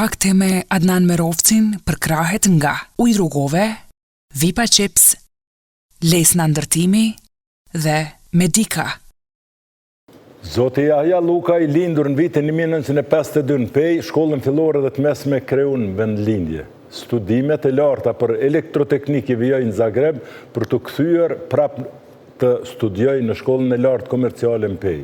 fakte me Adnan Merovcin për krahet nga Ujë Rrugove, Vipa Chips, Lesna Ndërtimi dhe Medika. Zoti Jahja Luka i lindur në vitin 1952 në Pej, shkollën fillore dhe të mesme kreu në vendlindje. Studimet e larta për elektroteknik i vijoj në Zagreb për të kthyer prap të studioj në shkollën e lartë komerciale në Pej.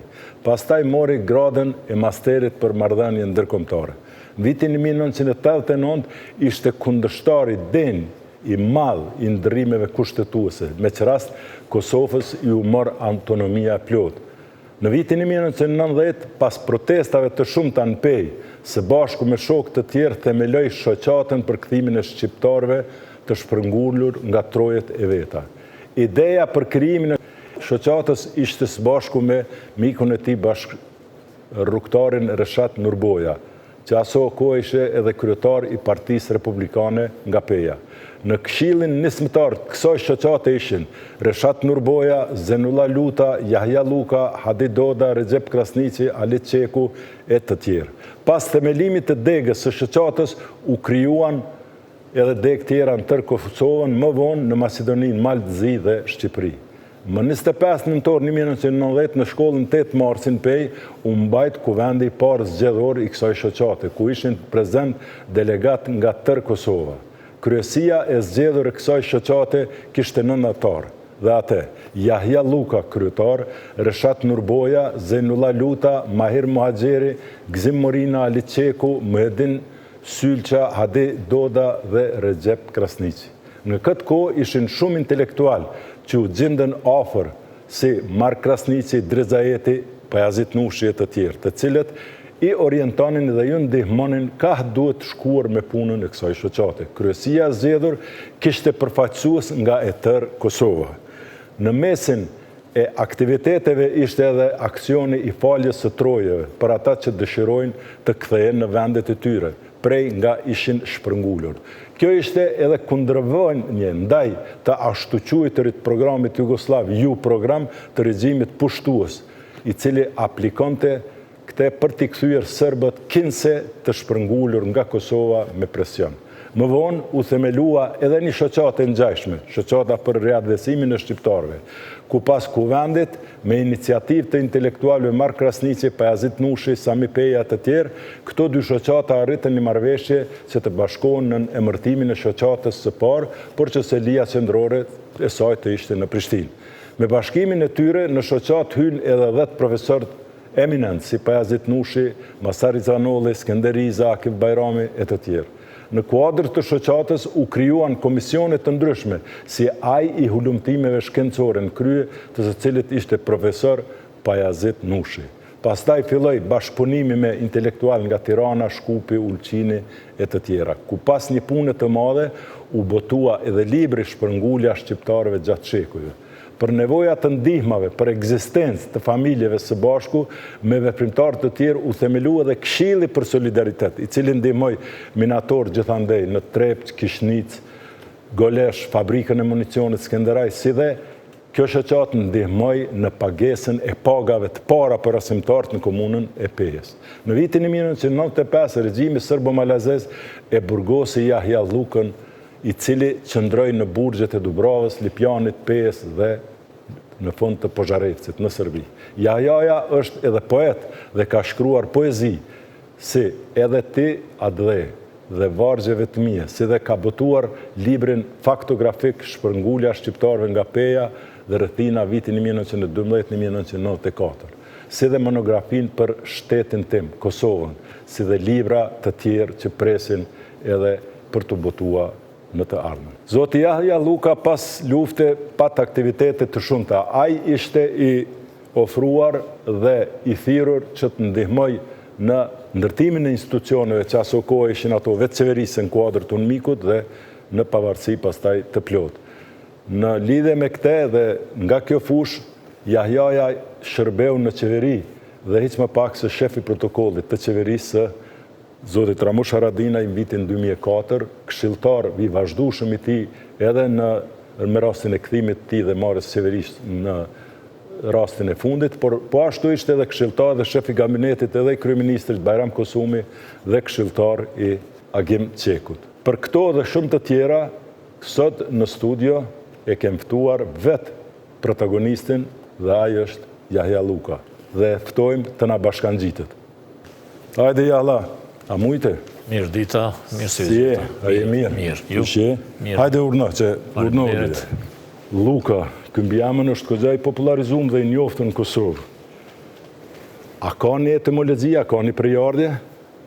Pastaj mori gradën e masterit për marrëdhënie ndërkombëtare. Në vitin 1989 ishte kundërshtari den i madh i ndërrimeve kushtetuese, me që rast Kosovës i u mor autonomia plot. Në vitin 1990, pas protestave të shumta në Pej, së bashku me shokë të tjerë themeloi shoqatën për kthimin e shqiptarëve të shpërngulur nga trojet e veta. Ideja për krijimin e shoqatës ishte së bashku me mikun e tij rrugtarin Reshat Nurboja, që aso kohë ishe edhe kryetar i Partisë Republikane nga Peja. Në këshillin nismëtar të kësaj shoqate ishin Reshat Nurboja, Zenullah Luta, Jahja Luka, Hadi Doda, Recep Krasniqi, Ali Qeku e të tjerë. Pas themelimit të degës së shoqatës u krijuan edhe degë tjera në tërë Kosovën, më vonë në Maqedoninë, Maltëzi dhe Shqipëri. Më 25 nëntor 1990 në shkollën 8 Marsin Pej u mbajt kuvendi i parë zgjedhor i kësaj shoqate, ku ishin prezent delegat nga tërë Kosova. Kryesia e zgjedhur e kësaj shoqate kishte 9 anëtar, dhe atë Jahja Luka kryetar, Reshat Nurboja, Zenullah Luta, Mahir Muhaxheri, Gzim Morina, Ali Qeku, Muhedin Sylqa, Hadi Doda dhe Recep Krasniqi. Në këtë kohë ishin shumë intelektual që u gjendën afër si Mark Krasniqi, Drizajeti, Pajazit Nushi e të tjerë, të cilët i orientonin dhe ju ndihmonin ka duhet shkuar me punën e kësaj shoqate. Kryesia e zgjedhur kishte përfaqësues nga e tërë Kosova. Në mesin e aktiviteteve ishte edhe aksioni i faljes së trojeve për ata që dëshirojnë të kthehen në vendet e tyre, prej nga ishin shpërngulur. Kjo ishte edhe kundërvënie ndaj të ashtuquajtërit programit Jugoslav, program të regjimit pushtues, i cili aplikonte këte për t'i kthyer serbët kinse të shpërngulur nga Kosova me presion. Më vonë u themelua edhe një shoqate ngjashme, shoqata për riadvesimin e shqiptarëve, ku pas kuvendit me iniciativë të intelektualëve Mark Krasniqi, Pajazit Nushi, Sami Peja të tjerë, këto dy shoqata arritën një marrëveshje që të bashkohen në emërtimin e shoqatës së parë, por që selia qendrore e saj të ishte në Prishtinë. Me bashkimin e tyre në shoqat hyn edhe 10 profesorë eminent si Pajazit Nushi, Masari Zanolli, Skenderiza, Akif Bajrami e të tjerë. Në kuadër të shoqatës u krijuan komisione të ndryshme, si ai i hulumtimeve shkencore në krye, të së cilit ishte profesor Pajazit Nushi. Pastaj filloi bashkëpunimi me intelektual nga Tirana, Shkupi, Ulqini e të tjera, ku pas një pune të madhe u botua edhe libri Shpërngulja shqiptarëve gjatë shekujve. Për nevojat të ndihmave, për ekzistencë të familjeve së bashku, me veprimtarë të tjerë u themelua edhe Këshilli për Solidaritet, i cili ndihmoi minator gjithandej në Trepç, Kishnic, Golesh, fabrikën e municionit Skenderaj, si dhe kjo shoqatë ndihmoi në pagesën e pagave të para për arsimtarët në komunën e Pejës. Në vitin 1995, regjimi serbo-malazez e burgosi Jahja Lukën, i cili qëndroi në burgjet e Dubravës, Lipjanit, Pejës dhe në fund të Pozharevcit në Serbi. Jahjaja është edhe poet dhe ka shkruar poezi si Edhe ti Adhe dhe Vargjeve të mia, si dhe ka botuar librin faktografik Shpërngulja shqiptarëve nga Peja dhe rrethina vitin 1912-1994, si dhe monografin për shtetin tim, Kosovën, si dhe libra të tjerë që presin edhe për të botuar në të ardhmen. Zoti Jahja Luka pas lufte pat aktivitete të shumta. Ai ishte i ofruar dhe i thirrur që të ndihmoj në ndërtimin e institucioneve që aso kohë ishin ato vetë qeverisë në kuadër të UNMIK-ut dhe në pavarësi pastaj të plot. Në lidhje me këtë dhe nga kjo fush, Jahjaja shërbeu në qeveri dhe hiq më pak se shefi protokollit të qeverisë Zotit Ramush Haradinaj në vitin 2004, këshilltar i vazhdueshëm i tij edhe me rastin e kthimit të tij dhe marrjes qeverisë në rastin e fundit, por po ashtu ishte edhe këshilltar dhe shef i gabinetit edhe i kryeministrit Bajram Kusumi dhe këshilltar i Agim Qekut. Për këto dhe shumë të tjera, sot në studio e kem ftuar vetë protagonistin dhe ai është Jahja Luka. Dhe ftojmë të na bashkangjitet. Hajde Jahla, a mujte? Mirë dita, mirë si je? A je mirë? Mirë. Ju? Hajde urna, që urna Luka, këmbjamën është këgjaj popularizum dhe i njoftën në Kosovë. A ka një etimologjia, a ka një prejardje?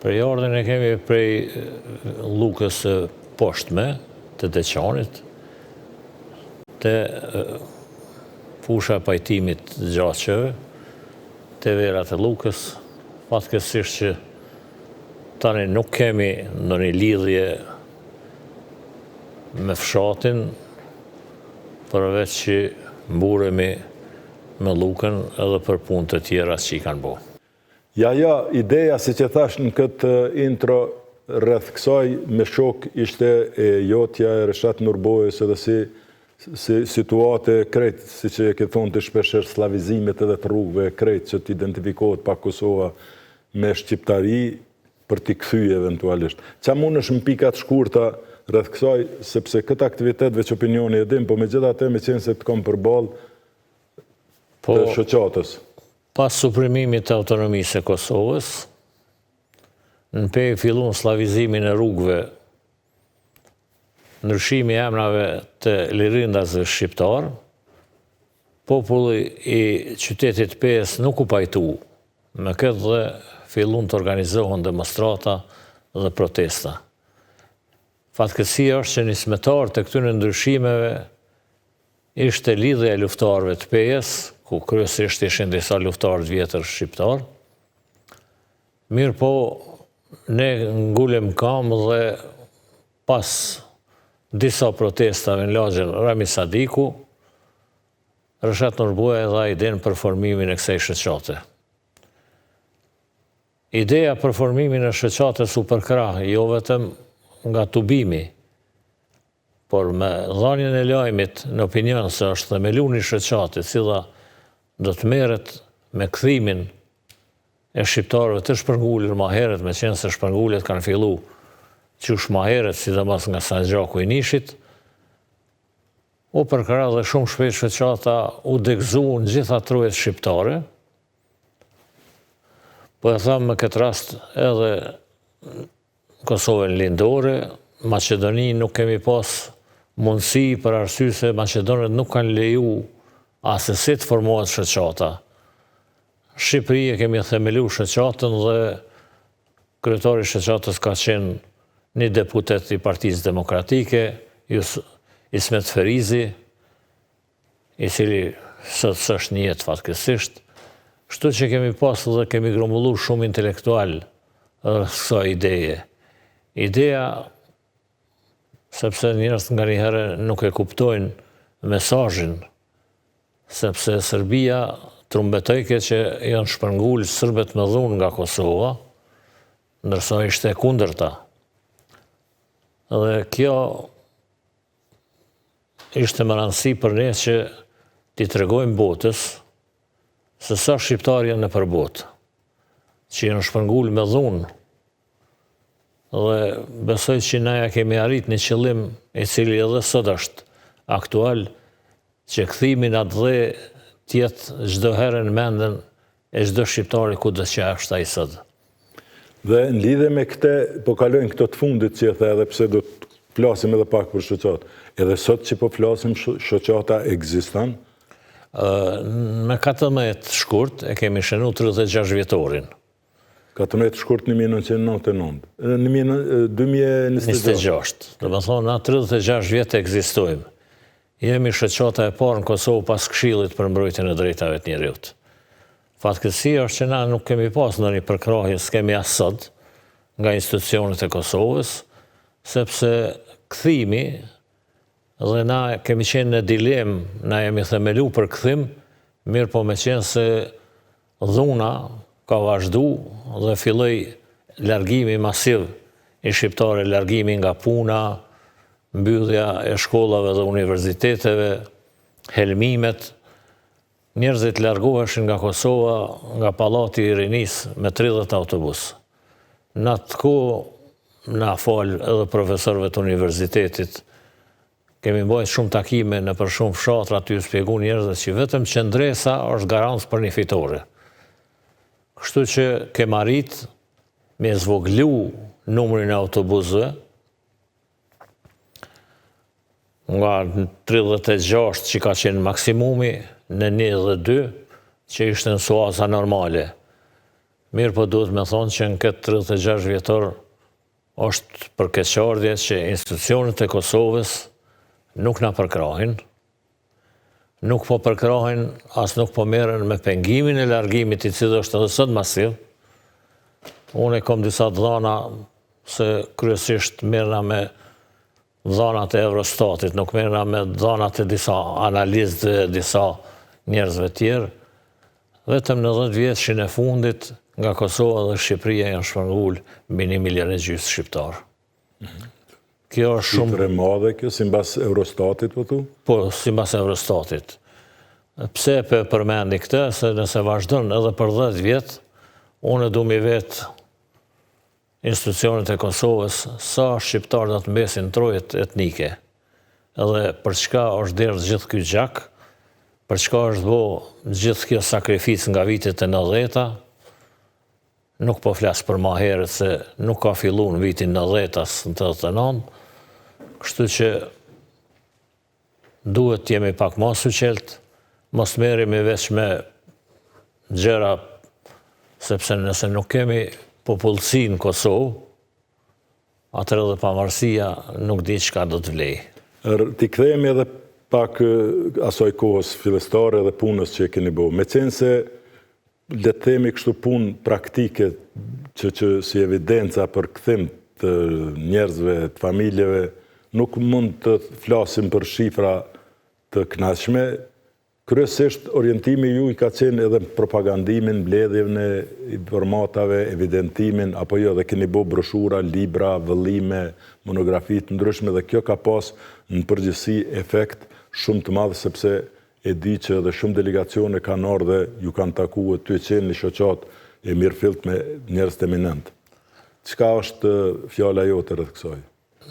Prejardjen e kemi prej Lukës poshtme, të Deçanit, të fusha pajtimit gjaqeve, të verat e Lukës, fatkesisht që tani nuk kemi në një lidhje me fshatin, përveç që mburemi me Lukën edhe për punë të tjera që i kanë bo. Ja, ideja, si që thash në këtë intro, rreth kësaj me shok ishte e jotja e Reshat Nurbojës edhe si situate krejt, si që e ke thonë të shpesher slavizimet edhe të rrugëve krejt që të identifikohet pa Kosova me shqiptari për t'i kthy eventualisht. Qa mund është në pikat shkurta rreth kësaj, sepse këtë aktivitet veç opinioni e dim, po me gjitha te me qenë se të kom përbal të shoqatës. Pas suprimimit të autonomisë e Kosovës, në pej fillun slavizimin e rrugëve, ndryshimi e emrave të lirindasve shqiptar, populli i qytetit Pejës nuk u pajtu me këtë dhe fillun të organizohen demonstrata dhe protesta. Fatkeqësia është që nismetar të këtyre ndryshimeve ishte lidhja e luftarëve të Pejës, ku kryesisht ishin disa luftarë të vjetër shqiptar. Mirë po, ne ngulem kam dhe pas disa protestave në lagjen Rami Sadiku, Reshat Nurboja dha idenë për formimin e kësaj shoqate. Ideja për formimin e shoqates u përkrah, jo vetëm nga tubimi, por me dhënien e lajmit në opinion se është themelu një shoqate, cila do të merret me kthimin e shqiptarëve të shpërngulur më herët, me qenë se shpërngullet kanë fillu qysh më herët, sidomos nga Sanxhaku i Nishit, u përkrah dhe shumë shpejt shoqata u degëzu në gjitha trojet shqiptare, po e thamë me këtë rast edhe Kosovën lindore, Maqedoni nuk kemi pas mundësi për arsye se Maqedonët nuk kanë leju asesi të formohet shoqata. Shqipëri e kemi themelu shoqatën dhe kryetari i shoqatës ka qenë një deputet i Partisë Demokratike, Ismet Ferizi, i cili sot s'është në jetë fatkeqësisht. Kështu që kemi pas dhe kemi grumbullu shumë intelektual kësaj ideje. Ideja, sepse njerëz nga një herë nuk e kuptojnë mesazhin, sepse Serbia trumbetojke që janë shpërngul sërbet me dhunë nga Kosova, ndërsa ishte kundërta. Dhe kjo ishte më rëndësi për ne që t'i tregojmë botës se sa shqiptarë janë nëpër botë, që janë shpërngul me dhunë. Dhe besoj që na ja kemi arrit një qëllim i cili edhe sot është aktual, që kthimin atë dhe tjetë çdo herë në mendën e çdo shqiptari ku do që është ai sot. Dhe në lidhje me këte, po kalojnë këto të fundit që e the edhe pse do të flasim edhe pak për shoqatë. Edhe sot që po flasim shoqata ekziston? Me 14 shkurt e kemi shënuar 36 vjetorin. 14 shkurt 1999. 2026. Do të thonë na 36 vjet ekzistojmë. Jemi shoqata e parë në Kosovë pas Këshillit për mbrojtjen e drejtave të njerëzit. Fatkeqësia është që na nuk kemi pas ndonjë përkrahje, s'kemi as sot nga institucionet e Kosovës, sepse kthimi dhe na kemi qenë në dilemë, na jemi themelu për kthim, mirë po me qenë se dhuna ka vazhdu dhe filloi largimi masiv i shqiptarëve, largimi nga puna, mbyllja e shkollave dhe universiteteve, helmimet, njerëzit largoheshin nga Kosova, nga Pallati i Rinis me 30 autobus. Në atë kohë na fal edhe profesorëve të universitetit. Kemi bërë shumë takime në për shumë fshatra të ju shpjegu njerëzve që vetëm qendresa është garancë për një fitore. Kështu që kem arrit me zvoglu numrin e autobusëve nga 36 që ka qenë maksimumi në 22 që ishte në suaza normale. Mirë po duhet me thonë që në këtë 36 vjetor është përkeqardhje që institucionet e Kosovës nuk na përkrahin, nuk po përkrahin, as nuk po merren me pengimin e largimit i cili është edhe sot masiv. Unë kam disa dhëna se kryesisht merrna me dhënat e Eurostatit, nuk merrna me dhënat e disa analistë, disa njerëzve tjerë. Vetëm në 10 vjetëshin e fundit nga Kosova dhe Shqipëria janë shpërngul mbi 1,5 milion shqiptar. Kjo është shumë Shifre madhe kjo, sipas Eurostatit po thu? Po, sipas Eurostatit. Pse përmendi këtë, se nëse vazhdon edhe për 10 vjet, unë du mi vetë institucionet e Kosovës sa shqiptar do të mbesin trojet etnike. Edhe për çka është derdhë gjithë ky gjak, për çka është bo gjithë kjo sakrificë nga vitet e 90-ta, nuk po flas për ma herët se nuk ka fillu në vitin 90-tas në 89, kështu që duhet jemi pak ma suqelt, mos merremi veç me gjëra, sepse nëse nuk kemi popullsi në Kosovë, atër edhe pavarësia nuk di çka do të vlej. Ti kthehemi edhe pak asoj kohës fillestare dhe punës që keni bërë. Me qenë se le të themi kështu punë praktike që si evidenca për kthim të njerëzve, të familjeve, nuk mund të flasim për shifra të kënaqshme. Kryesisht orientimi ju i ka qenë edhe propagandimin, mbledhjen e informatave, evidentimin, apo jo, dhe keni bërë broshura, libra, vëllime, monografi të ndryshme, dhe kjo ka pas në përgjithësi efekt shumë të madh, sepse e di që edhe shumë delegacione kanë ardhur dhe ju kanë takuar, ty qenë një shoqat e mirëfillt me njerëz të eminent. Çka është fjala jote rreth kësaj?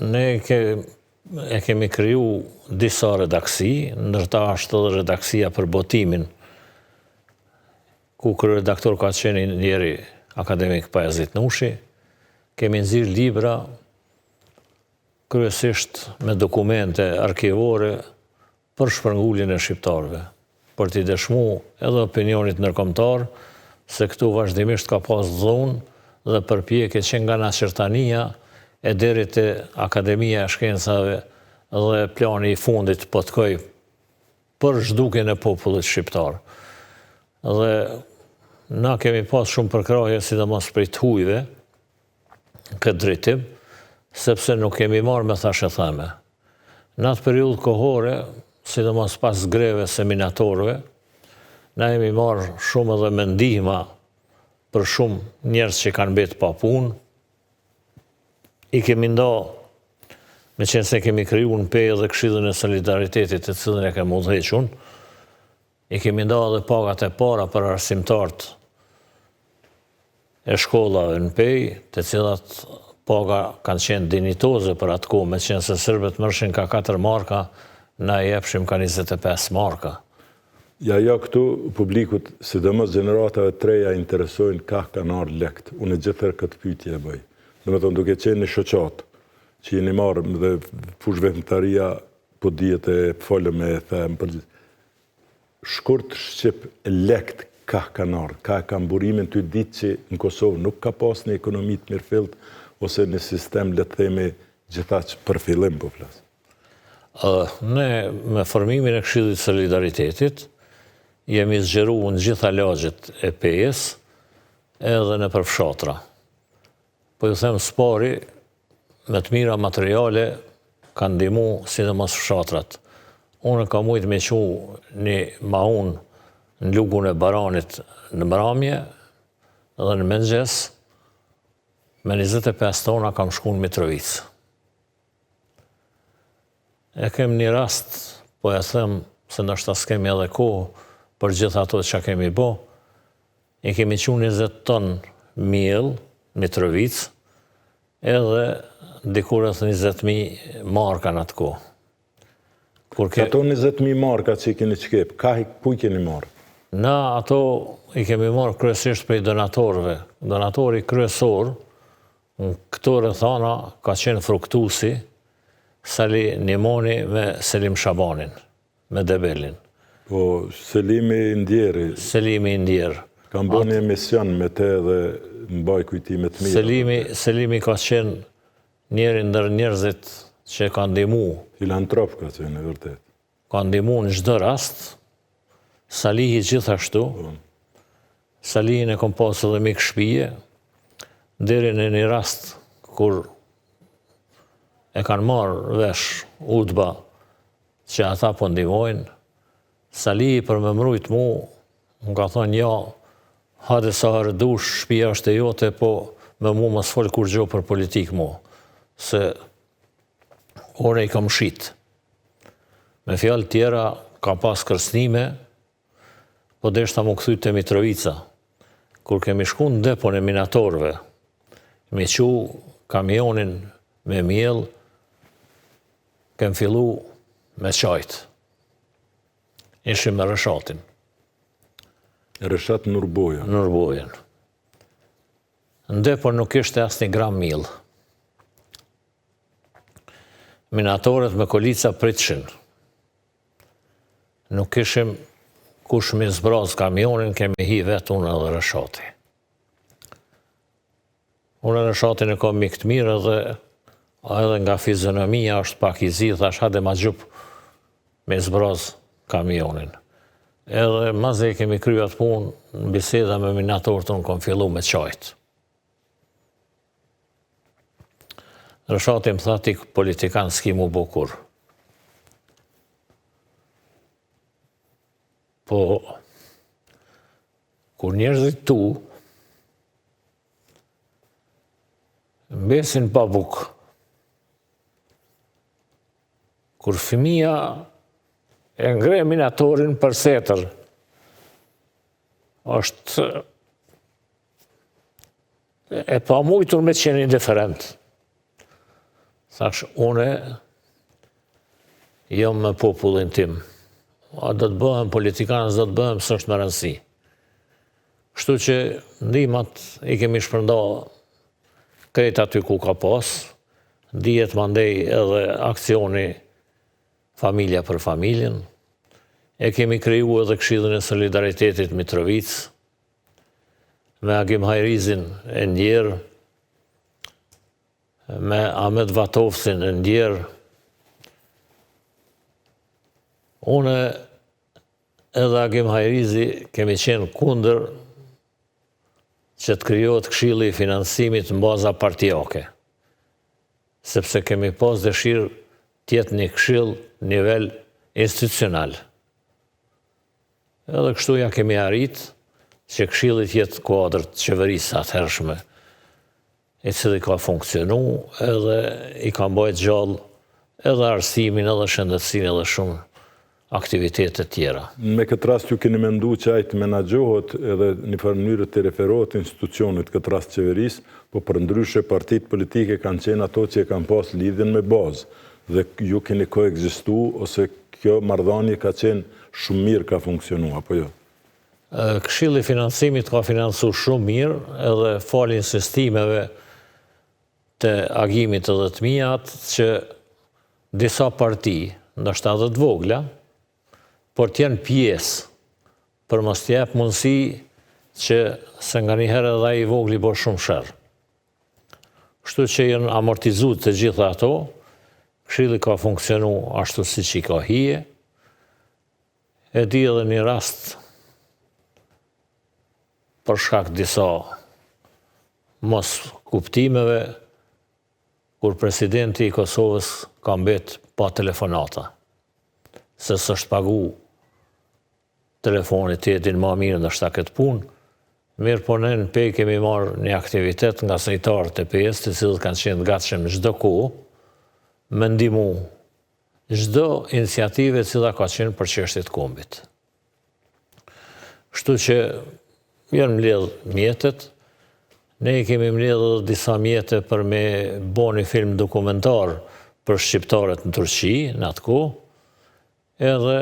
Ne kemi kriju disa redaksi, ndërta është edhe redaksia për botimin, ku kryeredaktor ka qenë njeri akademik Pajazit Nushi. Kemi nxirr libra kryesisht me dokumente arkivore për shpërnguljen e shqiptarëve, për t'i dëshmu edhe opinionit ndërkombëtar se këtu vazhdimisht ka pas dhunë dhe përpjekje që nga Naqërtania e deri te Akademia e Shkencave dhe plani i fundit po t'koj për zhdukjen e popullit shqiptar. Dhe na kemi pas shumë përkraje, sidomos prej të hujve, këtë drejtim, sepse nuk kemi marrë me thashe theme. Në atë periudhë kohore, sidomos pas greve seminatorëve, na jemi marrë shumë edhe me ndihma për shumë njerëz që kanë betë pa punë. I kemi nda, me qenë se kemi kriju në pejë dhe Këshillin e Solidaritetit të cilën e kemi udhëhequr, i kemi nda edhe pagat e para për arsimtarët e shkollave në pejë, të cilat paga kanë qenë dinitoze për atë kohë, me qenë se serbët mërshin ka 4 marka, na i jepshim ka 25 marka. Ja këtu publikut, sidomos gjeneratave të reja interesojnë ka kanë ardhur lekt. Unë gjithër këtë pyetje e bëj. Domethënë duke qenë në shoqat që jeni marrë dhe fush vetëmtaria po dihet e folëm me them për shkurt shqip lekt ka kanë ardhur, ka kanë burimin ty ditë që në Kosovë nuk ka pas një ekonomi të mirëfillt ose në sistem le të themi gjithaq për fillim po flas. Ne me formimin e Këshillit Solidaritetit jemi zgjeruar në gjitha lagjet e pejës edhe në përfshatra. Po ju them spari, me të mira materiale kanë ndihmu sidomos fshatrat. Unë kam mujtë me qu një mahun në lugun e Baranit në Mramje dhe në mëngjes, me 25 tona kam shku në Mitrovic. E kem një rast, po e them se ndoshta s'kemi edhe kohë, për gjithë ato që kemi bo. I kemi qunë 20 ton miell, Mitrovic, edhe dikur rreth 20.000 marka në atë kohë. Ato 20.000 marka që i keni qkep, ku i keni marrë? Na ato i kemi marrë kryesisht prej donatorëve. Donatori kryesor në këto rrethana ka qenë fruktusi Sali Nimoni me Selim Shabanin, me Debelin. Po, Selimi Ndjeri. Selimi Ndjer. Kam bo një emision me te dhe mbaj kujtimet mirë. Selimi ka qenë njeri ndër njerëzit që ka ndihmu. Filantrop ka qenë, vërtet. Ka ndihmu në çdo rast. Salihi gjithashtu. Salihin e kom pasur edhe mik shtëpie, deri në një rast kur e kanë marrë vesh udhba që ata po ndihmojnë, Salihi për me mbrojt mu, më ka thonë ja, hajde sa herë dush, shtëpia është e jote, po me mu mos fol kur gjë për politikë mu, se ore i kam shit. Me fjalë tjera, ka pas kërcënime, po deshta mu kthy te Mitrovica. Kur kemi shku në depon e minatorëve, me qu kamionin me miell, kem fillu me qajt. Ishim me Reshatin. Reshat Nurboja. Nurbojen. Në depon nuk ishte asnjë gram miell. Minatorët me kolica pritshin. Nuk ishim kush mi zbraz kamionin, kemi hi vetë unë edhe Reshati. Unë Reshatin e kom mik të mirë edhe nga fizionomia është pak i zi, thash hade ma gjup me zbraz kamionin. Edhe maze kemi kryu atë punë, në biseda me minatorët unë kom fillu me qajt. Reshati më tha ti politikan s'ki mu bukur. Po, kur njerëzit tu mbesin pa buk, kur fëmia e ngre minatorin për setër, është e pamujtur me qenë indiferent. Thash, une jam me popullin tim. A do të bëhem politikanës, do të bëhem, s'është me rëndësi. Kështu që ndihmat i kemi shpërnda krejt aty ku ka pas, dihet mandej edhe akcioni Familja për familjen, e kemi kriju edhe Këshillin e Solidaritetit Mitrovic, me Agim Hajrizin e Ndjer, me Ahmet Vatovcin e Ndjer. Une edhe Agim Hajrizi kemi qenë kundër që të krijohet Këshilli i Financimit në baza partijake, sepse kemi pas dëshirë tjetë një këshill nivel institucional. Edhe kështu ja kemi arrit që këshillit jetë kuadrë të qeverisë atëhershme, i cili ka funksionu, edhe i ka mbajt gjallë edhe arsimin, edhe shëndetësinë, edhe shumë aktivitetet tjera. Me këtë rast ju keni mendu që ajtë menagjohet edhe një farë mënyrë të referohet institucionit, këtë rast qeverisë, po për ndryshe partitë politike kanë qenë ato që e kanë pas lidhjen me bazë, dhe ju keni koegzistu, ose kjo marrëdhënie ka qenë shumë mirë, ka funksionu, apo jo? Këshilli i Financimit ka financu shumë mirë, edhe fal insistimeve të Agimit edhe të mijat, që disa parti, ndoshta edhe të vogla, por të jenë pjesë, për mos të jep mundësi që se nga një herë edhe ai i vogli bërë shumë sherr. Kështu që janë amortizuar të gjitha ato, Këshilli ka funksionu ashtu si që i ka hije. E di edhe një rast për shkak disa mos kuptimeve, kur presidenti i Kosovës ka mbet pa telefonata, se s'është pagu telefonit të jetin ma mirë ndoshta këtë punë, mirë po ne në pej kemi marrë një aktivitet nga sejtarët e PS, të cilët kanë qenë gatshëm çdo kohë, me ndihmu çdo iniciative cila ka qenë për çështjet kombit. Kështu që janë mbledh mjetet, ne i kemi mbledh edhe disa mjete për me bo një film dokumentar për shqiptarët në Turqi, në atë kohë, edhe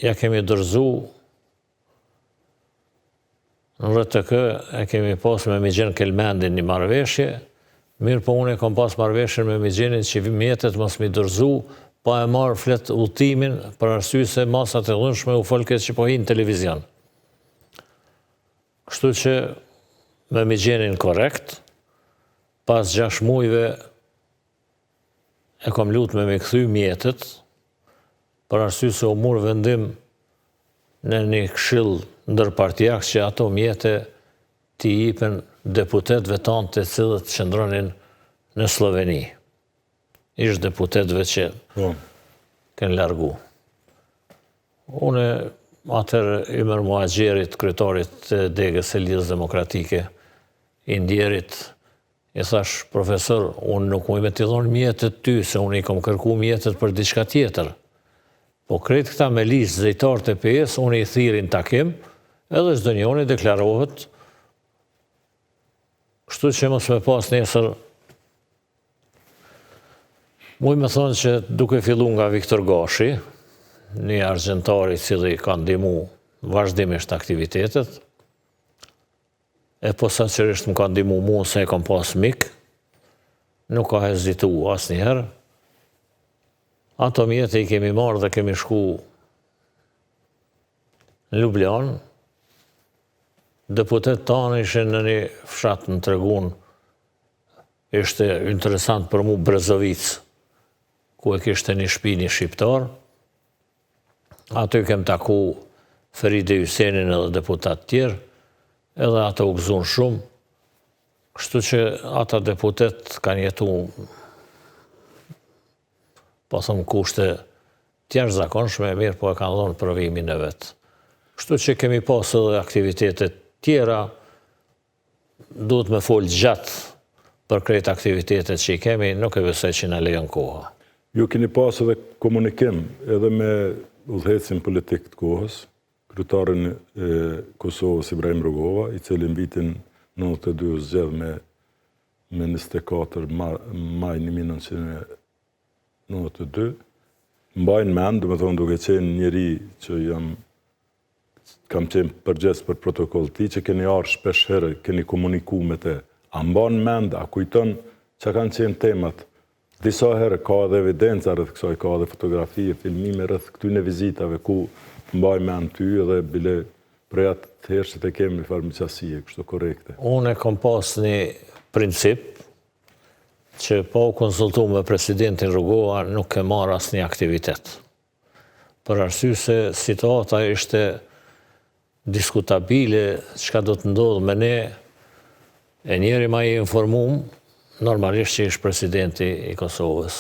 ja kemi dorëzu në RTK, e kemi pas me Migjen Kelmendin një marrëveshje, mirë po unë e kom pas marrëveshjen me Migjenin që mjetet mos mi dorëzu, pa e marrë flet udhëtimin për arsye se masat e dhunshme u folket që po hinë televizion. Kështu që me Migjenin korrekt, pas 6 muajve e kom lutë me kthy mjetet, për arsye se u mur vendim në një këshill ndërpartijak që ato mjete t'i jipen deputetëve tanë të cilët qëndronin në Sloveni. Ishtë deputetëve që kënë largu. Une atër Ymer Muhaxherit, kryetarit të degës së Lidhjes Demokratike, i ndjerit, i thash, profesor, unë nuk muj me t'i dhonë mjetet ty, se unë i kom kërku mjetet për diçka tjetër. Po krejt këta me listë zëjtarë të PS, unë i thirin takim, edhe çdo njoni deklarohet. Kështu që mos me pas nesër, muj me thonë që duke fillu nga Viktor Gashi, një argjentari cili ka ndihmu vazhdimisht aktivitetet, e posaçërisht më ka ndihmu mua se e kam pas mik, nuk ka hezitu asnjëherë. Ato mjete i kemi marrë dhe kemi shku në Lubljan. Deputet tanë ishin në një fshat në Tregun, ishte interesant për mu Brezovic, ku e kishte një shtëpi një shqiptar. Ato i kem taku Feride Hysenin edhe deputat tjerë, edhe ato u gëzun shumë. Kështu që ata deputet kanë jetu, po thëmë kushte tjerëzakonshme, mirë po e kanë dhonë provimin e vetë. Kështu që kemi pas edhe aktivitetet tjera, duhet me folë gjatë për krejt aktivitetet që i kemi, nuk e besoj që në lejon koha. Ju keni pas edhe komunikim edhe me udhëhecin politik të kohës, kryetarin e Kosovës Ibrahim Rugova, i cili në vitin 92 u zgjedh me 24 maj 1992. Mbajnë mend, do me thonë duke qenë njeri që kam qenë përgjes për protokoll ti, që keni arë shpesh herë, keni komuniku me te. A mbanë mend, a kujton që kanë qenë temat? Disa herë ka edhe evidenca rreth kësaj, ka edhe fotografie, filmime rreth këtyne vizitave, ku mbaj mend ty edhe bile prej atë herë që te kemi farmiqasie, kështu korekte. Unë e kom pas një princip që po konsultu me presidentin Rugova nuk e marr asnjë aktivitet. Për arsye se situata ishte diskutabile, çka do të ndodhë me ne, e njeri ma i informum, normalisht që ishtë presidenti i Kosovës.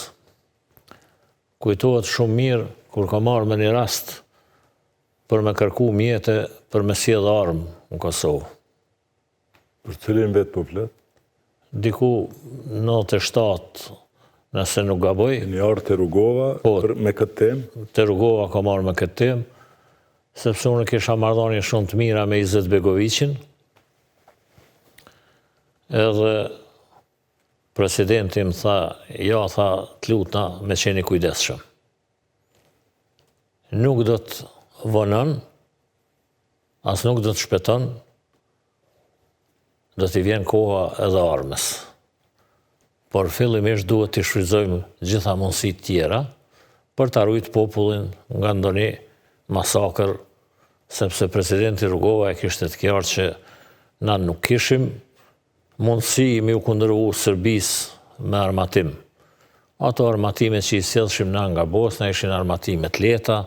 Kujtohet shumë mirë, kur ka marrë me një rast për me kërku mjete për me sjellë armë në Kosovë. Për cilin vetë po flet? Diku 97, nëse nuk gaboj. Një arë të Rugova me këtë temë? Të Rugova ka marrë me këtë temë, sepse unë kisha marrëdhënie shumë të mira me Izet Begoviqin, edhe presidenti më tha, ja, tha, të lutna me qeni kujdesshëm. Nuk do të vonon, as nuk do të shpëton, do t'i vjen koha edhe armës. Por fillimisht duhet t'i shfrytëzojmë gjitha mundësitë tjera për ta ruajtur popullin nga ndonjë masakër, sepse presidenti Rugova e kishte të qartë që na nuk kishim mundësi mi u kundërvu Serbisë me armatim. Ato armatime që i sjellshim na nga Bosna ishin armatime të lehta,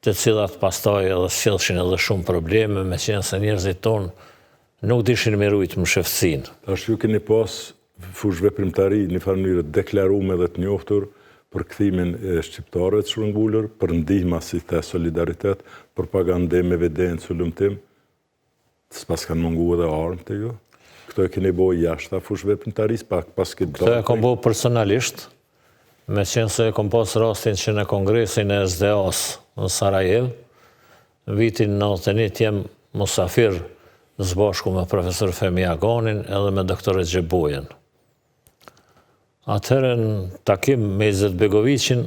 të cilat pastaj edhe sjellshin edhe shumë probleme, meqenëse se njerëzit tonë nuk dishin me rujtë më shëftësinë. Tash ju keni pas fushë veprimtari në farë mënyrë deklaruar dhe të njohur për kthimin e shqiptarëve të shërngulur, për ndihma si the solidaritet, propagandem, evidencë, sulmtim, s'pas kanë mungu edhe armë të ju? Këto e keni bojë jashtë fushë veprimtarisë, pas këtë Këto e kom bojë personalisht, me qenë se e kom pas rastin që në kongresin e SDA-s në Sarajev, në vitin 91 jem musafir zbashku me profesor Femi Aganin edhe me doktor Xhebojen. Atëherë në takim me Izet Begoviqin,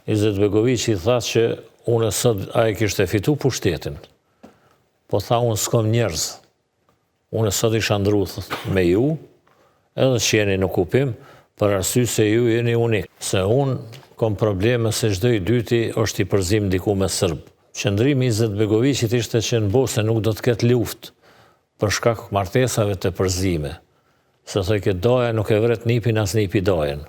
Izet Begoviqi tha që unë sot a e kishte fitu pushtetin. Po tha unë s'kom njerëz. Unë sot isha ndru me ju, edhe që jeni në okupim, për arsye se ju jeni unik. Se unë kom probleme se çdo i dyti është i përzim diku me Serb. Qëndrimi i Izet Begoviqit ishte që në Bosnë nuk do të ketë luftë për shkak martesave të përzime. Se thoi këtë doja nuk e vret nipin as nipi dojen.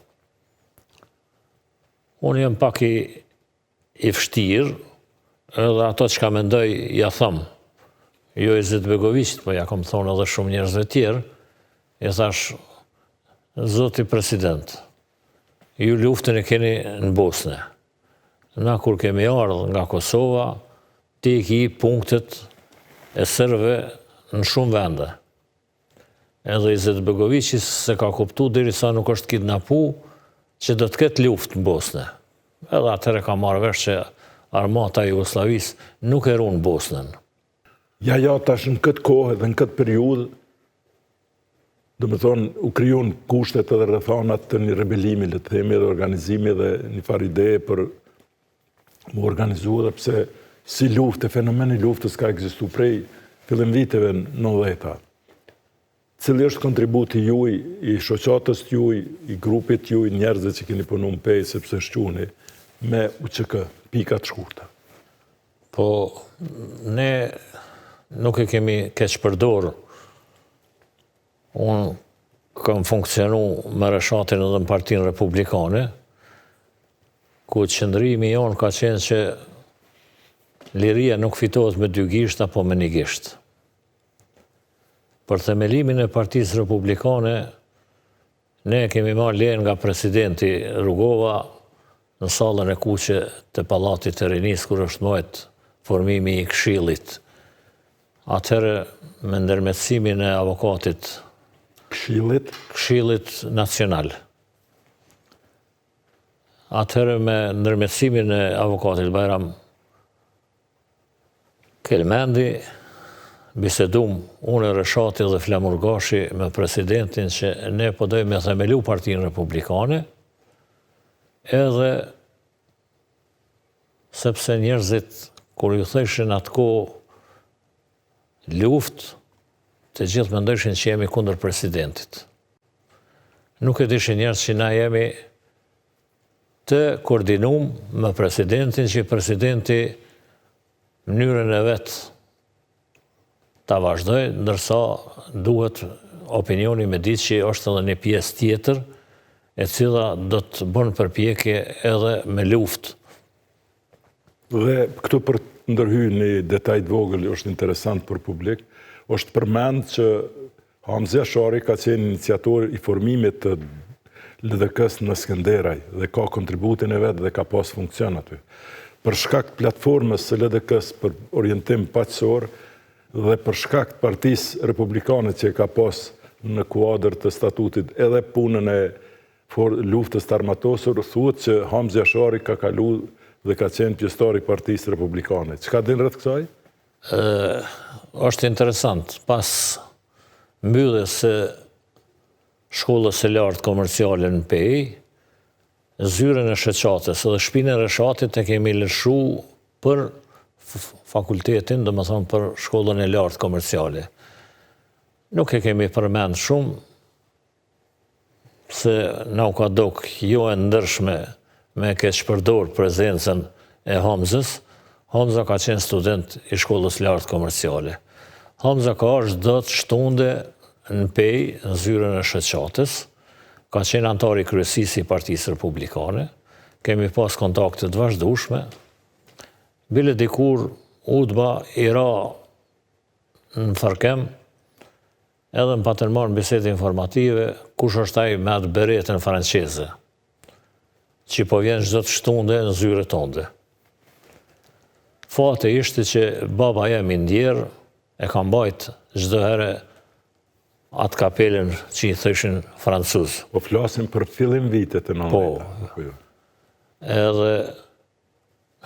Unë jem pak i vështirë, edhe ato që ka mendoj ja thëmë. Jo Izet Begoviqit, po ja kom thonë edhe shumë njerëzve tjerë, i thash, Zoti President, ju luftën e keni në Bosnë. Na kur kemi ardhur nga Kosova, ti ki punktet e sërve në shumë vende. Edhe Izet Begoviqi se ka kuptu derisa nuk është kidnapu që do të ketë luftë në Bosnë. Edhe atëre ka marrë vesh që armata e Jugosllavisë nuk e runë Bosnën. Ja, tash në këtë kohë dhe në këtë periudhë, do me thonë, u kryon kushtet edhe rrethanat të një rebelimi, le të themi, dhe organizimi dhe një farë ide për më organizu dhe pse si luftë, fenomeni luftës ka ekzistu prej fillim viteve në 90-ta. Cili është kontributi juaj, i shoqatës juaj, i grupit juaj, njerëzve që keni punu në pej, sepse shquni, me UÇK, pikat shkurta? Po, ne nuk e kemi keq përdorë. Unë kam funksionu me reshatin edhe në Partinë Republikane, ku qëndrimi jonë ka qenë që liria nuk fitohet me 2 gisht apo me 1 gisht. Për themelimin e Partisë Republikane, ne kemi marrë lejen nga presidenti Rugova në sallën e kuqe të Pallatit të Rinis, kur është mbajt formimi i Këshillit. Atëherë, me ndërmjetësimin e avokatit Këshillit Nacional. Atëherë, me ndërmjetësimin e avokatit Bajram Kelmendi, bisedum unë Reshati dhe Flamur Gashi me presidentin që ne po dojmë me themelu Partinë Republikane, edhe sepse njerëzit, kur ju theshin atë kohë luftë, të gjithë mendojshin që jemi kundër presidentit. Nuk e dishin njerëz që na jemi të koordinum me presidentin, që presidenti mënyrën e vetë ta vazhdoj, ndërsa duhet opinioni me ditë që është edhe një pjesë tjetër, e cila do të bën përpjekje edhe me luftë. Dhe këtu për të ndërhyrë një detaj të vogël, është interesant për publik, është përmend që Hamza Shari ka qenë iniciator i formimit të LDK-s në Skënderaj dhe ka kontributin e vetë dhe ka pas funksion aty. Për shkak të platformës së LDK-s për orientim paqësor dhe për shkak të Partisë Republikane që ka pas në kuadër të statutit edhe punën e luftës të armatosur, thuhet që Hamza Shari ka kalu dhe ka qenë pjesëtar i Partisë Republikane. Çka din rreth kësaj? Është interesant. Pas mbylljes së shkollës së lartë komerciale në Pej, zyrën e shoqatës dhe shtëpinë e Reshatit e kemi lëshu për fakultetin, do më thonë për shkollën e lartë komerciale. Nuk e kemi përmend shumë, se na u ka dok jo e ndërshme me keq përdor prezencën e Hamzës. Hamza ka qenë student i shkollës lartë komerciale. Hamza ka është do të shtunde në Pej, në zyrën e shoqatës, ka qenë antar i kryesisë i Partisë Republikane, kemi pas kontakte të vazhdueshme. Bile dikur udhba i ra në Farkem, edhe më patën marrë në bisede informative, kush është ai me atë beretën franqeze, që po vjen çdo të shtunde në zyrët tonde. Fati ishte që baba jem i ndjerë, e kam bajt çdo herë atë kapelen që i thëshin francuz. Po flasim për fillim vitet e 90-ta. Po. Edhe,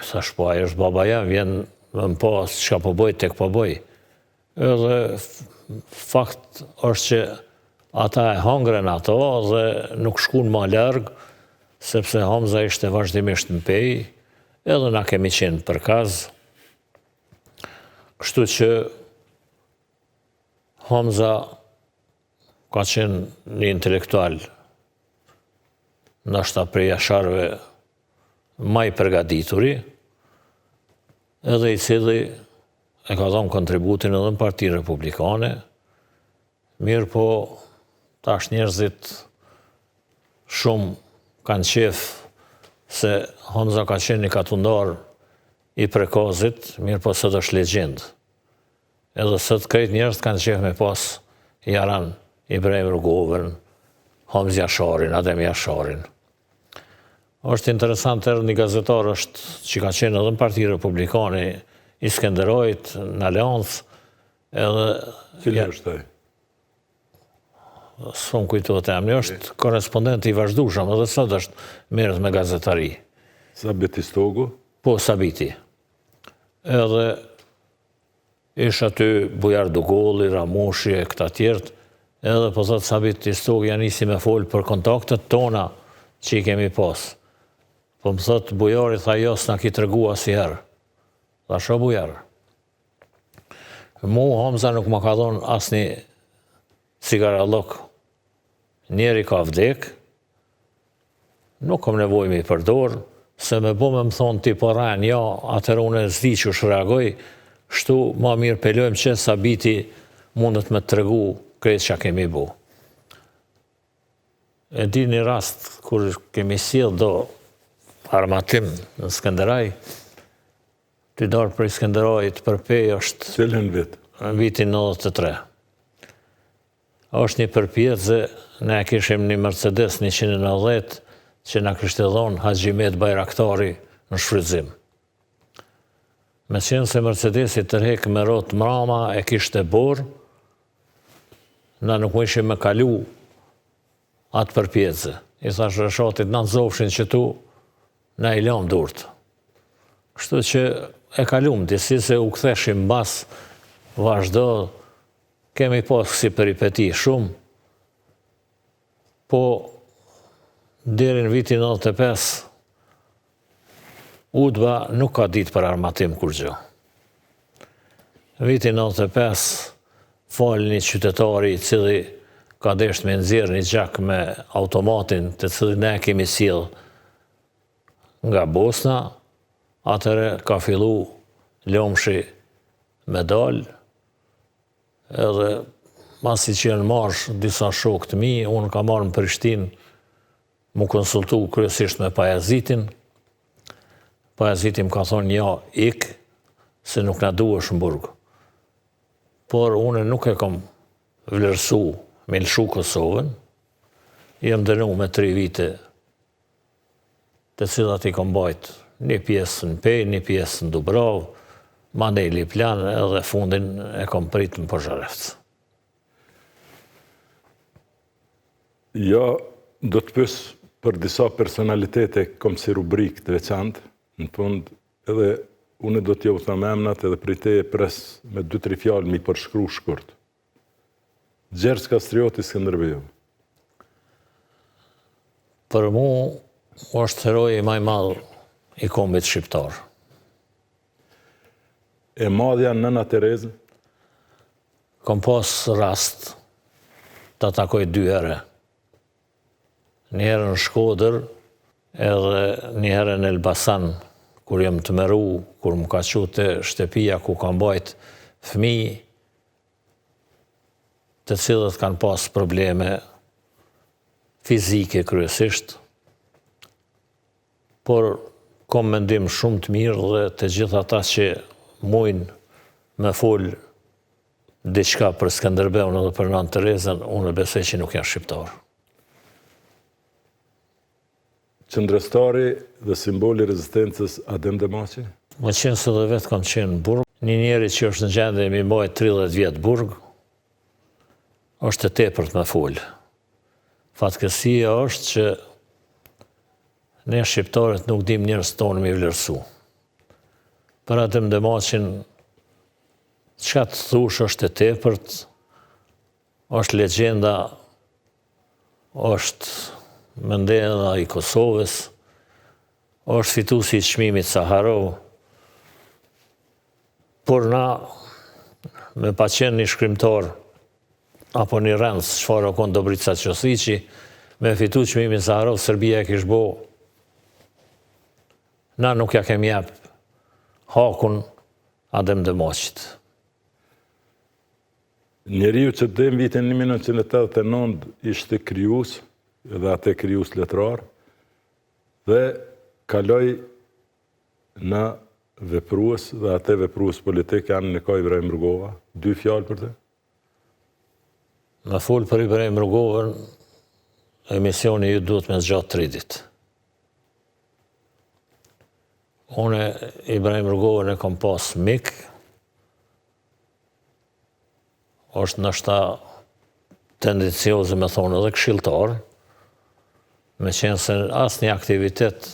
thash po, ajo është baba jem, vjen më pas çka po bëj tek po bëj. Edhe fakt është që ata e hongren ato dhe nuk shkun më larg, sepse Hamza ishte vazhdimisht në pej, edhe na kemi qenë përkaz. Kështu që Hamza ka qenë një intelektual, ndoshta prej jasharëve më i përgatituri, edhe i cili e ka dhënë kontributin edhe në Partinë Republikane, mirë po tash njerëzit shumë kanë qef se Hamza ka qenë një katundar i prekozit, mirë po sot është legjend. Edhe sot krejt njerëz kanë qef me pas Jaran Ibrahim Rrugovën, Hamza Jasharin, Adem Jasharin. Është interesant edhe një gazetar është që ka qenë edhe në Partinë Republikane, i Skenderojit, në Aleancë, edhe... Cili është ai? S'm kujtohet emri, është korespondent i vazhdueshëm, edhe sot është merret me gazetari. Sabiti Stogu? Po, Sabiti. Edhe ish aty Bujar Dugolli, Ramushi e këta tjerët, edhe po thot Sabiti Stogu ja nisi me fol për kontaktet tona që i kemi pas. Po më thot Bujari tha jo s'na ki tregu asnjëherë. Tha sho Bujar. Mu Hamza nuk më ka dhënë asnjë cigarallok. Njeri ka vdek, nuk kam nevojë me i përdor, se me bo me më thonë ti po rren, ja, atëherë unë s'di që shreagoj, shtu ma mirë pelojmë që Sabiti mundet me të tregu krejt që kemi bu. E di një rast, kur kemi sjell do armatim në Skenderaj, t'i darë për Skenderajit për pej është... Cilën vit? Në vitin 93. Është një përpjekje, ne kishim një Mercedes 190 që na kishte dhënë Haxhimet Bajraktari në shfrytëzim. Me qenë se Mercedesi tërhek me rrotë mrama e kishte borë, na nuk më ishim me kalu atë përpjekje. I thash Reshatit na nxofshin që tu na i lëm durt. Kështu që e kalum disi se u ktheshim mbas vazhdo. Kemi pas si peripeti shumë, po deri në vitin 95, Udba nuk ka ditë për armatim kur gjë. Në vitin 95, falë një qytetari i cili ka desht me nxjerrë një gjak me automatin të cilin ne kemi sjell nga Bosna, atëre ka fillu lomshi me dalë, edhe masi që janë marrë disa shokë të mi, unë ka marrë në Prishtinë, mu konsultu kryesisht me Pajazitin. Pajazitin ka thonë ja, ik, se nuk na duhesh në burg. Por unë nuk e kam vlerësu me lëshu Kosovën, jem dënu me 3 vite, të cilat i kam bajt një pjesë në Pej, një pjesë në Dubrovë, mandej Liplan edhe fundin e kom prit në Požarevc. Ja, do të pys për disa personalitete kom si rubrik të veçantë, në fund edhe unë do t'ju tham emnat edhe prej teje pres me 2-3 fjalë mi përshkru shkurt. Gjergj Kastrioti Skënderbeu. Për mu është heroi më i madh i kombit shqiptar. E madhja nëna Terezë? Kom pas rast të takoj 2 herë. Një herë në Shkodër, edhe një herë në Elbasan, kur jem të meru, kur më ka qute shtëpia ku kam bajt fëmijë, të cilët kanë pas probleme fizike kryesisht, por kom mendim shumë të mirë dhe të gjithë ata që mujnë me fol diçka për Skënderbeun edhe për nënë Terezën, unë besoj që nuk janë shqiptar. Qëndrestari dhe simboli rezistencës Adem Demaçi? Më qenë se dhe vetë kam qenë në burg. Një njeri që është në gjendje mi mbajt 30 vjetë burg, është e tepërt me fol. Fatkeqësia është që ne shqiptarët nuk dim njerëz tonë me vlerësu. për Adem Demaçin, çka të thush është e tepërt, është legjenda, është Mandela i Kosovës, është fituesi i çmimit Saharov, por na, me pa qenë një shkrimtar, apo një rëndës, çfarë o konë Dobrica Qosiqi, me fitu çmimin Saharov, Serbia e kishë bo, na nuk ja kemi jep hakun Adem Demaçit. Njeriu që dhe në vitin 1989 ishte krijues, edhe atë krijues letrar, dhe kaloi në veprues, dhe atë veprues politik janë në Ibrahim Rugova. 2 fjalë për të? Me folë për Ibrahim Rugovën, emisioni ju duhet me zgjatë 3 ditë. Une Ibrahim Rugovën e kom pas mik, është nështa tendencioze me thonë edhe këshilltar, me qenë se asë një aktivitet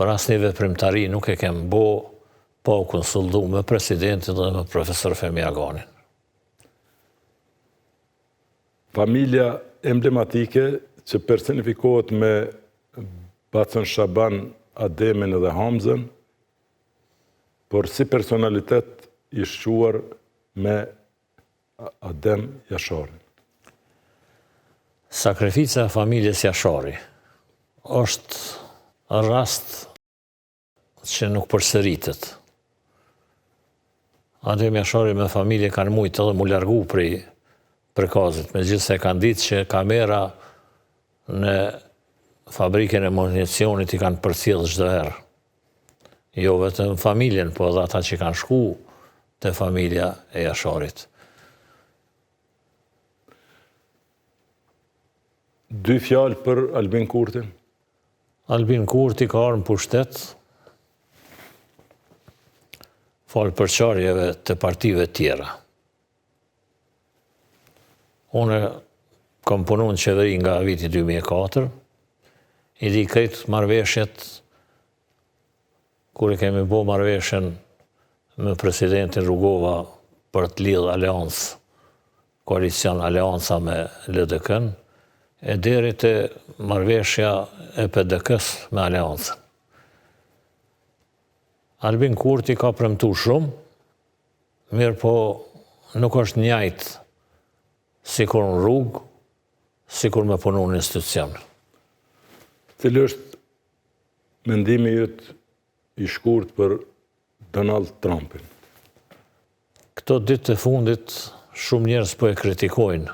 për asë një veprimtari nuk e kem bo pa u konsultu me presidentin dhe me profesor Femi Aganin. Familja emblematike që personifikohet me Bacën Shaban, Ademin dhe Hamzën, por si personalitet i shquar me Adem Jasharin. Sakrifica e familjes Jashari është rast që nuk përsëritet. Adem Jashari me familje kanë mujtë edhe mu largu prej përkazit, me gjithë se kanë ditë që kamera në fabrikën e municionit i kanë përcjellë çdo herë. Jo vetëm familjen, po edhe ata që kanë shku te familja e Jasharit. 2 fjalë për Albin Kurtin? Albin Kurti ka armë pushtet, falë përçarjeve të partive tjera. Une kam punu në qeveri nga viti 2004, i di krejtë marrëveshjet, kur e kemi bo marrëveshjen me presidentin Rugova për të lidhë aleancë, koalicion aleanca me LDK-n, e deri të marrëveshja e PDK-s me aleancën. Albin Kurti ka premtu shumë, mirë po nuk është njajtë sikur në rrugë, sikur me punu në institucion. Cili është mendimi jëtë i shkurt për Donald Trumpin? Këto ditë të fundit shumë njerëz po e kritikojnë.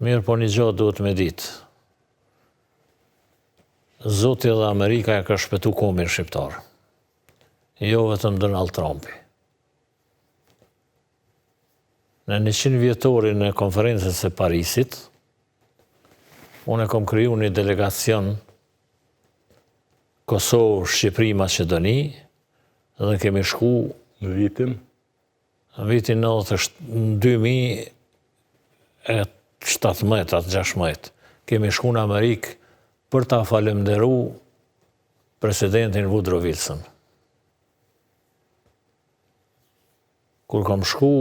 Mirë po një gjatë duhet me ditë. Zoti dhe Amerika e ka shpëtu kombin shqiptar. Jo vetëm Donald Trumpi. Në 100 vjetorin e konferencës e Parisit, unë e kom kriju një delegacion Kosovë, Shqipëri, Macedoni, dhe kemi shku Në vitin? Në vitin 2017-16, kemi shku në Amerikë për ta falemderu presidentin Woodrow Wilson. Kur kam shku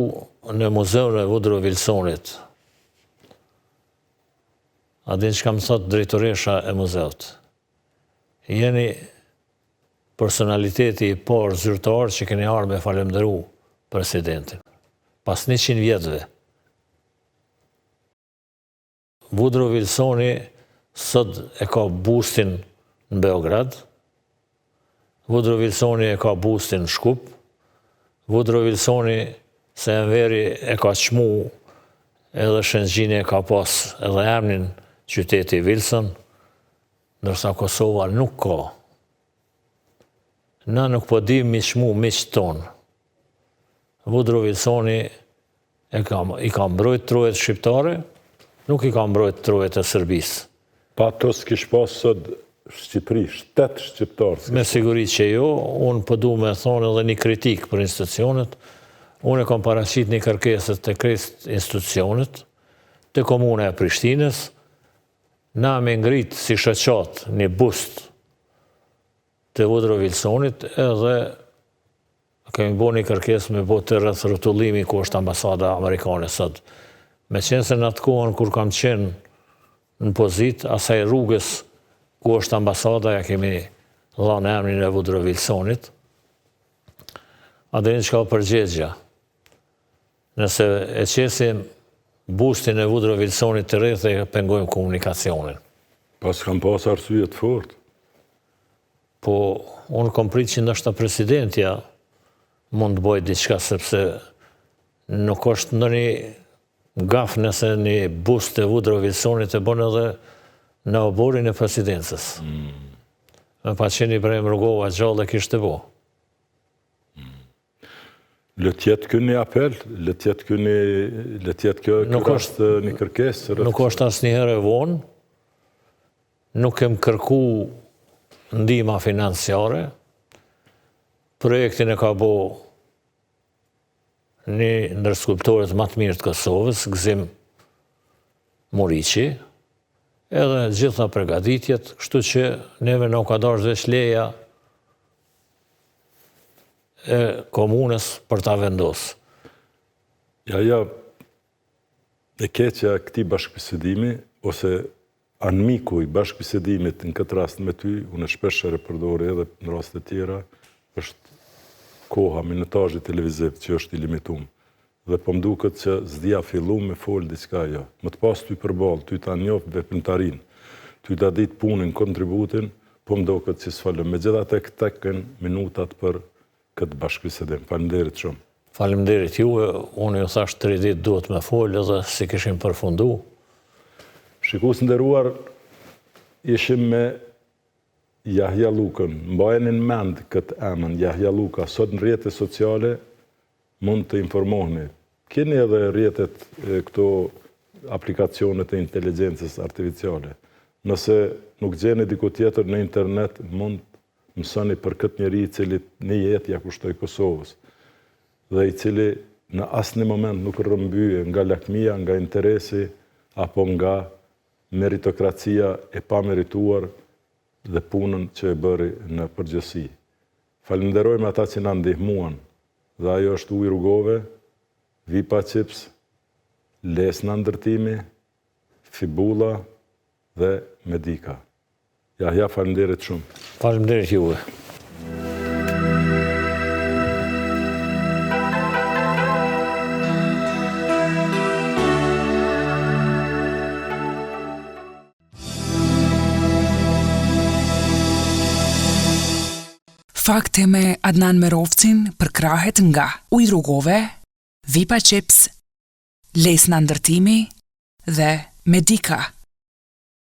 në muzeun e Woodrow Wilsonit, a din që kam thot drejtoresha e muzeut, jeni personaliteti i parë zyrtar që keni ardhur me falemderu presidentin. Pas 100 vjetëve. Woodrow Wilsoni sot e ka bustin në Beograd, Woodrow Wilsoni e ka bustin në Shkup, Woodrow Wilsoni se Enveri e ka çmu edhe Shëngjini e ka pas edhe emrin qyteti Wilson, ndërsa Kosova nuk ka. Na nuk po dim mi çmu miqtë tonë. Woodrow Wilsoni i ka mbrojt trojet shqiptare, nuk i ka mbrojt trojet e Serbisë. Pa to s'kish pas sot Shqipëri, shtet shqiptarë. Me siguri që jo, unë po du me thonë edhe një kritik për institucionet, unë e kom paraqit një kërkeset të krejt institucionet, të komune e Prishtinës, na me ngrit si shoqat një bust të Vudro Vilsonit edhe kemi bo një kërkesë me bo të rreth rrotullimi ku është ambasada amerikane sot. Me qenë se në atë kohën kur kam qenë në pozitë, asaj rrugës ku është ambasada, ja kemi dhënë emrin e Vudro Vilsonit. A dhe një që ka përgjegja. Nëse e qesim bustin e Vudro Vilsonit të rreth e pengojmë komunikacionin. Pas kam pas arsye të fortë. Po, unë kom prit që ndoshta presidentja mund të bëjë diçka, sepse nuk është ndonjë gaf nëse një bust të Vudro Vilsonit e bën edhe në oborin e presidencës. Me pa qenë Ibrahim Rugova gjallë e kishte bo. Le tjetë ky një apel, le tjetë kjo është një kërkesë. Nuk është asnjëherë e vonë, nuk kem kërku ndihma financiare. Projektin e ka bo një ndër skulptorët më të mirë të Kosovës, Gzim Muriqi, edhe gjitha përgatitjet, kështu që neve në ka dash veç leja e komunës për ta vendosë. Ja, e keqja këtij bashkëbisedimi, ose anmiku i bashkëbisedimit në këtë rast me ty, unë shpeshherë e përdor edhe në raste tjera, është koha, minutazhi televiziv që është i limituar. Dhe po më duket që s'dia fillu me fol diçka jo. Më të pas ty përballë, ty ta njoh veprimtarin, ty ta ditë punën, kontributin, po më duket që s'falem. Megjithatë këteken minutat për këtë bashkëbisedim. Faleminderit shumë. Faleminderit juve, unë ju thash 3 ditë duhet me fol edhe si kishim përfundu. Shikues nderuar, ishim me Jahja Lukën. Mbajeni në mend këtë emër, Jahja Luka, sot në rrjetet sociale mund të informoheni. Keni edhe rrjetet këto aplikacionet e inteligjencës artificiale. Nëse nuk gjeni diku tjetër në internet, mund mësoni për këtë njeri i cili një jetë ja kushtoi Kosovës dhe i cili në asnjë moment nuk rrëmbye nga lakmia, nga interesi apo nga meritokracia e pamerituar dhe punën që e bëri në përgjithësi. Falenderojmë ata që na ndihmuan, dhe ajo është Ujë Rrugove, Vipa Chips, Lesna Ndërtimi, Fibula dhe Medika. Ja, faleminderit shumë. Faleminderit juve. Fakte me Adnan Merovcin për krahet nga Ujë Rrugove, Vipa Chips, Lesna Ndërtimi dhe Medika.